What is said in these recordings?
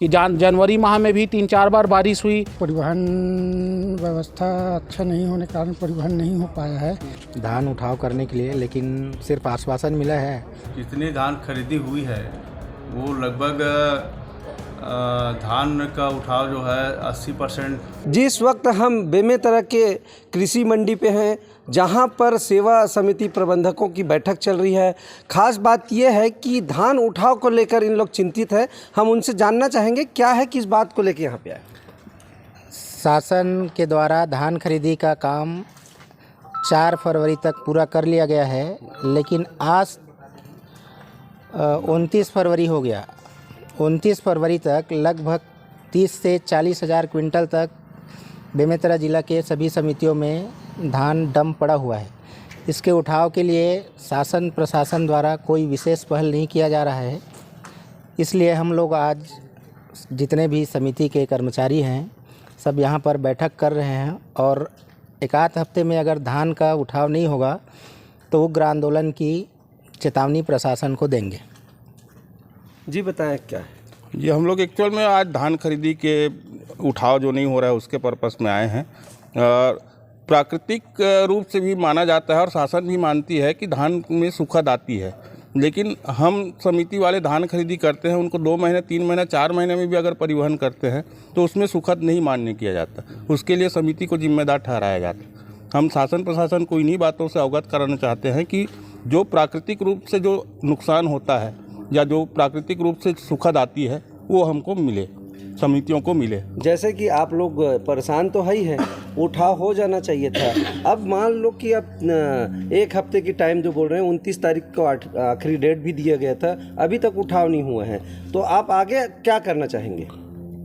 कि जनवरी माह में भी 3-4 बार बारिश हुई। परिवहन व्यवस्था अच्छा नहीं होने के कारण परिवहन नहीं हो पाया है। धान उठाव करने के लिए, लेकिन सिर्फ आश्वासन मिला है। जितनी धान खरीदी हुई है वो लगभग धान का उठाव जो है 80%। जिस वक्त हम बेमेतरा के कृषि मंडी पे हैं, जहां पर सेवा समिति प्रबंधकों की बैठक चल रही है, खास बात यह है कि धान उठाव को लेकर इन लोग चिंतित हैं। हम उनसे जानना चाहेंगे क्या है, किस बात को लेकर यहाँ पे आए। शासन के द्वारा धान खरीदी का काम 4 फरवरी तक पूरा कर लिया गया है, लेकिन आज 29 फरवरी हो गया। 29 फरवरी तक लगभग 30 से 40 हज़ार क्विंटल तक बेमेतरा ज़िला के सभी समितियों में धान डंप पड़ा हुआ है। इसके उठाव के लिए शासन प्रशासन द्वारा कोई विशेष पहल नहीं किया जा रहा है। इसलिए हम लोग आज जितने भी समिति के कर्मचारी हैं सब यहाँ पर बैठक कर रहे हैं, और एक आध हफ्ते में अगर धान का उठाव नहीं होगा तो उग्र आंदोलन की चेतावनी प्रशासन को देंगे। जी बताएं क्या है। ये हम लोग एक्चुअल में आज धान खरीदी के उठाव जो नहीं हो रहा है उसके पर्पस में आए हैं। प्राकृतिक रूप से भी माना जाता है और शासन भी मानती है कि धान में सुखद आती है, लेकिन हम समिति वाले धान खरीदी करते हैं, उनको 2 महीने 3 महीने 4 महीने में भी अगर परिवहन करते हैं तो उसमें सुखद नहीं मान्य किया जाता। उसके लिए समिति को जिम्मेदार ठहराया जाता। हम शासन प्रशासन को इन्हीं बातों से अवगत कराना चाहते हैं कि जो प्राकृतिक रूप से जो नुकसान होता है या जो प्राकृतिक रूप से सुखद आती है वो हमको मिले, समितियों को मिले। जैसे कि आप लोग परेशान तो है ही हैं, उठाव हो जाना चाहिए था। अब मान लो कि अब 1 हफ्ते की टाइम जो बोल रहे हैं, 29 तारीख को आखिरी डेट भी दिया गया था, अभी तक उठाव नहीं हुआ है, तो आप आगे क्या करना चाहेंगे?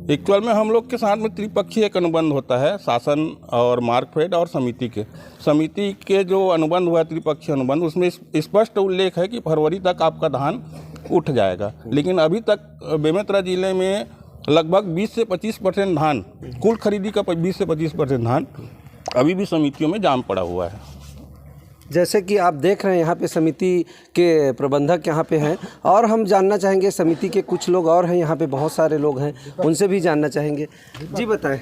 एक्चुअल में हम लोग के साथ में त्रिपक्षीय एक अनुबंध होता है, शासन और मार्कफेड और समिति के जो अनुबंध हुआ है त्रिपक्षीय अनुबंध, उसमें स्पष्ट उल्लेख है कि फरवरी तक आपका धान उठ जाएगा। लेकिन अभी तक बेमेतरा जिले में लगभग 20 से 25% धान, कुल खरीदी का 20 से 25% धान अभी भी समितियों में जाम पड़ा हुआ है। जैसे कि आप देख रहे हैं यहाँ पे समिति के प्रबंधक यहाँ पे हैं, और हम जानना चाहेंगे समिति के कुछ लोग और हैं यहाँ पे, बहुत सारे लोग हैं, उनसे भी जानना चाहेंगे। जी बताएं।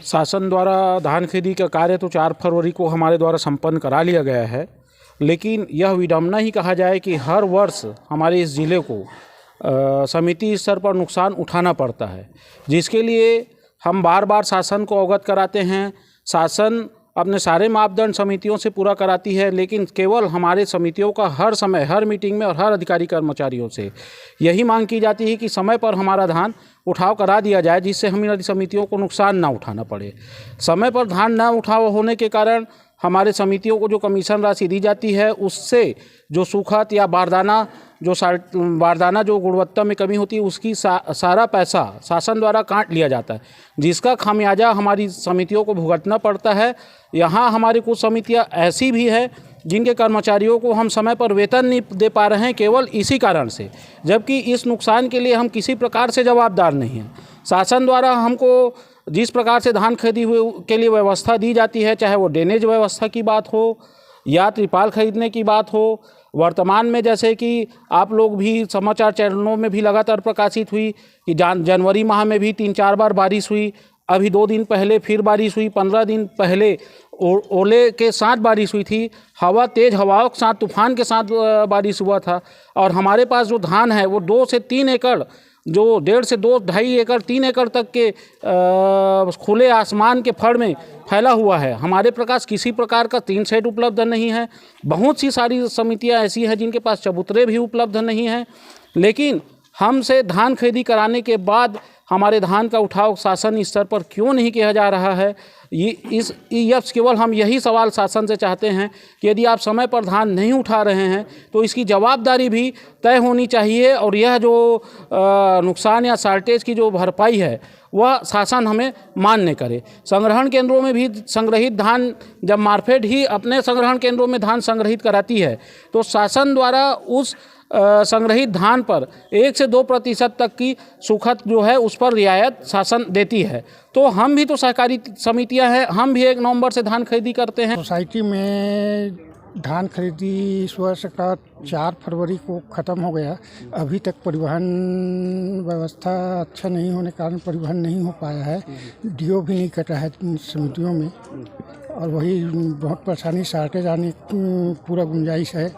शासन द्वारा धान खरीदी का कार्य तो 4 फरवरी को हमारे द्वारा संपन्न करा लिया गया है, लेकिन यह विडंबना ही कहा जाए कि हर वर्ष हमारे इस ज़िले को समिति स्तर पर नुकसान उठाना पड़ता है, जिसके लिए हम बार बार शासन को अवगत कराते हैं। शासन अपने सारे मापदंड समितियों से पूरा कराती है, लेकिन केवल हमारे समितियों का हर समय, हर मीटिंग में और हर अधिकारी कर्मचारियों से यही मांग की जाती है कि समय पर हमारा धान उठाव करा दिया जाए, जिससे हमारी समितियों को नुकसान ना उठाना पड़े। समय पर धान ना उठाव होने के कारण हमारे समितियों को जो कमीशन राशि दी जाती है, उससे जो सूखत या बारदाना जो गुणवत्ता में कमी होती है, उसकी सारा पैसा शासन द्वारा काट लिया जाता है, जिसका खामियाजा हमारी समितियों को भुगतना पड़ता है। यहाँ हमारी कुछ समितियाँ ऐसी भी है जिनके कर्मचारियों को हम समय पर वेतन नहीं दे पा रहे हैं, केवल इसी कारण से, जबकि इस नुकसान के लिए हम किसी प्रकार से जवाबदार नहीं हैं। शासन द्वारा हमको जिस प्रकार से धान खरीदी के लिए व्यवस्था दी जाती है, चाहे वो ड्रेनेज व्यवस्था की बात हो या त्रिपाल खरीदने की बात हो, वर्तमान में जैसे कि आप लोग भी समाचार चैनलों में भी लगातार प्रकाशित हुई कि जनवरी माह में भी 3-4 बार बारिश हुई। अभी 2 दिन पहले फिर बारिश हुई, 15 दिन पहले ओले के साथ बारिश हुई थी, तेज़ हवाओं के साथ, तूफान के साथ बारिश हुआ था। और हमारे पास जो धान है वो 2 से 3 एकड़, जो 1.5 से 2-2.5 एकड़ 3 एकड़ तक के खुले आसमान के फड़ में फैला हुआ है। हमारे पास किसी प्रकार का टीन शेड उपलब्ध नहीं है। बहुत सी सारी समितियां ऐसी हैं जिनके पास चबूतरे भी उपलब्ध नहीं हैं, लेकिन हमसे धान खरीदी कराने के बाद हमारे धान का उठाव शासन स्तर पर क्यों नहीं किया जा रहा है? केवल हम यही सवाल शासन से चाहते हैं कि यदि आप समय पर धान नहीं उठा रहे हैं तो इसकी जवाबदारी भी तय होनी चाहिए, और यह जो नुकसान या शॉर्टेज की जो भरपाई है वह शासन हमें मान्य करे। संग्रहण केंद्रों में भी संग्रहित धान, जब मार्केट ही अपने संग्रहण केंद्रों में धान संग्रहित कराती है तो शासन द्वारा उस संग्रहित धान पर 1 से 2% तक की सूखत जो है उस पर रियायत शासन देती है। तो हम भी तो सहकारी समितियां हैं, हम भी 1 नवंबर से धान खरीदी करते हैं। सोसाइटी में धान खरीदी इस वर्ष का 4 फरवरी को ख़त्म हो गया। अभी तक परिवहन व्यवस्था अच्छा नहीं होने के कारण परिवहन नहीं हो पाया है। डीओ भी नहीं कटा है समितियों में, और वही बहुत परेशानी, शार्टेज आने की पूरा गुंजाइश है।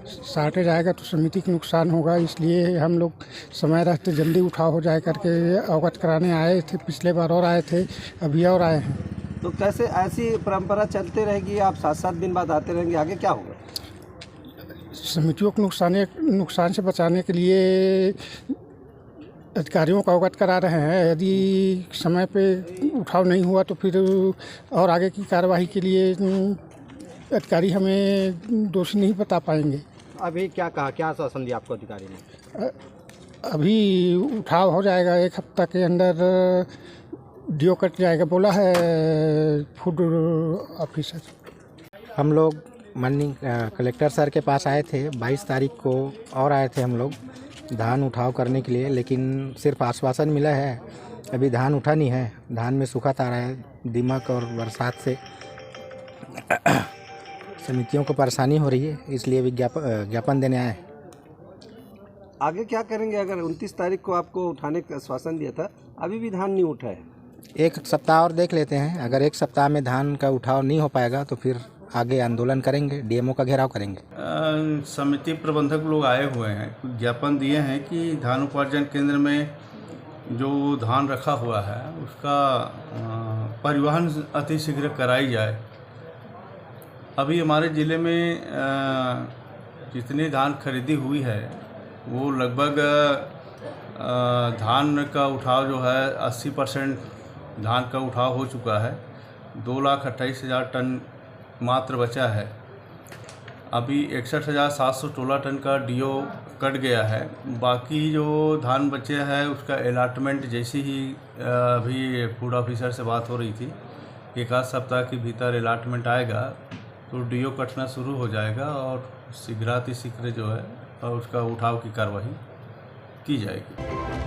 शार्टेज आएगा तो समिति को नुकसान होगा, इसलिए हम लोग समय रहते जल्दी उठाव हो जाए करके अवगत कराने आए थे। पिछले बार और आए थे, अभी और आए हैं। तो कैसे ऐसी परंपरा चलते रहेगी? आप 7-7 दिन बाद आते रहेंगे, आगे क्या होगा? समितियों को नुकसान से बचाने के लिए अधिकारियों को अवगत करा रहे हैं। यदि समय पे उठाव नहीं हुआ तो फिर और आगे की कार्यवाही के लिए अधिकारी हमें दोषी नहीं बता पाएंगे। अभी क्या कहा, क्या आश्वासन दिया आपको अधिकारी ने? अभी उठाव हो जाएगा, 1 हफ्ता के अंदर डीओ कट जाएगा बोला है फूड ऑफिसर। हम लोग माननीय कलेक्टर सर के पास आए थे 22 तारीख को, और आए थे हम लोग धान उठाव करने के लिए, लेकिन सिर्फ आश्वासन मिला है, अभी धान उठा नहीं है। धान में सूखा आ रहा है, दीमक और बरसात से समितियों को परेशानी हो रही है, इसलिए ज्ञापन देने आए। आगे क्या करेंगे? अगर 29 तारीख को आपको उठाने का आश्वासन दिया था, अभी भी धान नहीं उठा है। 1 सप्ताह और देख लेते हैं। अगर 1 सप्ताह में धान का उठाव नहीं हो पाएगा तो फिर आगे आंदोलन करेंगे, डीएमओ का घेराव करेंगे। समिति प्रबंधक लोग आए हुए हैं, कुछ ज्ञापन दिए हैं कि धान उपार्जन केंद्र में जो धान रखा हुआ है उसका परिवहन अतिशीघ्र कराई जाए। अभी हमारे ज़िले में जितनी धान खरीदी हुई है वो लगभग धान का उठाव जो है 80% धान का उठाव हो चुका है। 2,28,000 टन मात्र बचा है। अभी 61,716 टन का डीओ कट गया है। बाकी जो धान बचे हैं उसका अलाटमेंट जैसे ही अभी फूड ऑफिसर से बात हो रही थी, 1 आध सप्ताह के भीतर अलाटमेंट आएगा तो डीओ कटना शुरू हो जाएगा और शीघ्रातिशीघ्र जो है उसका उठाव की कार्रवाई की जाएगी।